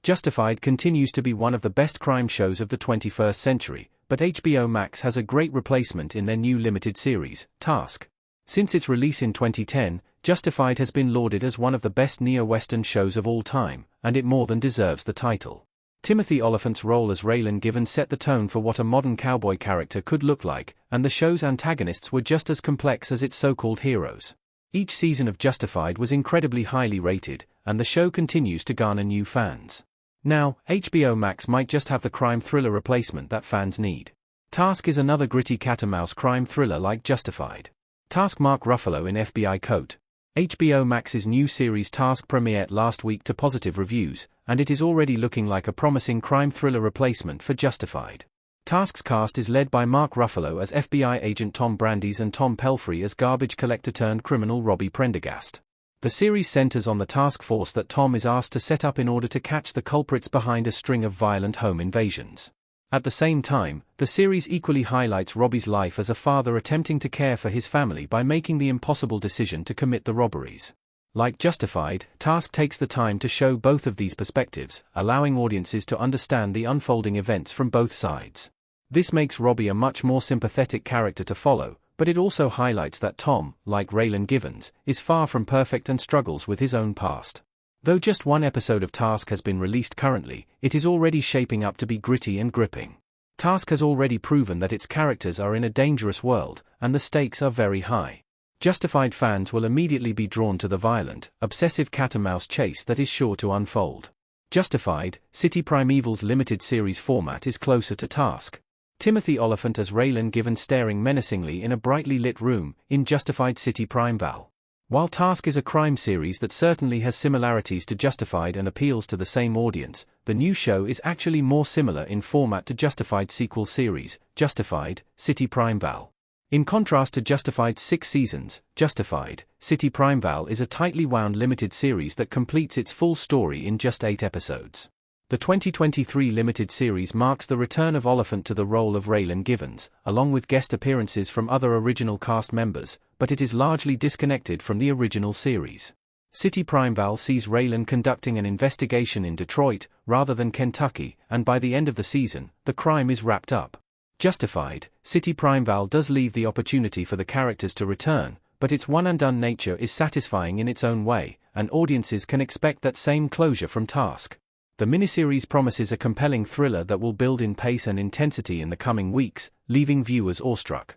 Justified continues to be one of the best crime shows of the 21st century, but HBO Max has a great replacement in their new limited series, Task. Since its release in 2010, Justified has been lauded as one of the best neo-Western shows of all time, and it more than deserves the title. Timothy Olyphant's role as Raylan Givens set the tone for what a modern cowboy character could look like, and the show's antagonists were just as complex as its so-called heroes. Each season of Justified was incredibly highly rated, and the show continues to garner new fans. Now, HBO Max might just have the crime thriller replacement that fans need. Task is another gritty cat-and-mouse crime thriller like Justified. Task Mark Ruffalo in FBI coat. HBO Max's new series Task premiered last week to positive reviews, and it is already looking like a promising crime thriller replacement for Justified. Task's cast is led by Mark Ruffalo as FBI agent Tom Brandeis and Tom Pelphrey as garbage collector-turned-criminal Robbie Prendergast. The series centers on the task force that Tom is asked to set up in order to catch the culprits behind a string of violent home invasions. At the same time, the series equally highlights Robbie's life as a father attempting to care for his family by making the impossible decision to commit the robberies. Like Justified, Task takes the time to show both of these perspectives, allowing audiences to understand the unfolding events from both sides. This makes Robbie a much more sympathetic character to follow, but it also highlights that Tom, like Raylan Givens, is far from perfect and struggles with his own past. Though just one episode of Task has been released currently, it is already shaping up to be gritty and gripping. Task has already proven that its characters are in a dangerous world, and the stakes are very high. Justified fans will immediately be drawn to the violent, obsessive cat-and-mouse chase that is sure to unfold. Justified, City Primeval's limited series format is closer to Task. Timothy Olyphant as Raylan Givens staring menacingly in a brightly lit room, in Justified City Primeval. While Task is a crime series that certainly has similarities to Justified and appeals to the same audience, the new show is actually more similar in format to Justified's sequel series, Justified, City Primeval. In contrast to Justified's 6 seasons, Justified, City Primeval is a tightly wound limited series that completes its full story in just 8 episodes. The 2023 limited series marks the return of Olyphant to the role of Raylan Givens, along with guest appearances from other original cast members, but it is largely disconnected from the original series. City Primeval sees Raylan conducting an investigation in Detroit, rather than Kentucky, and by the end of the season, the crime is wrapped up. Justified, City Primeval does leave the opportunity for the characters to return, but its one-and-done nature is satisfying in its own way, and audiences can expect that same closure from Task. The miniseries promises a compelling thriller that will build in pace and intensity in the coming weeks, leaving viewers awestruck.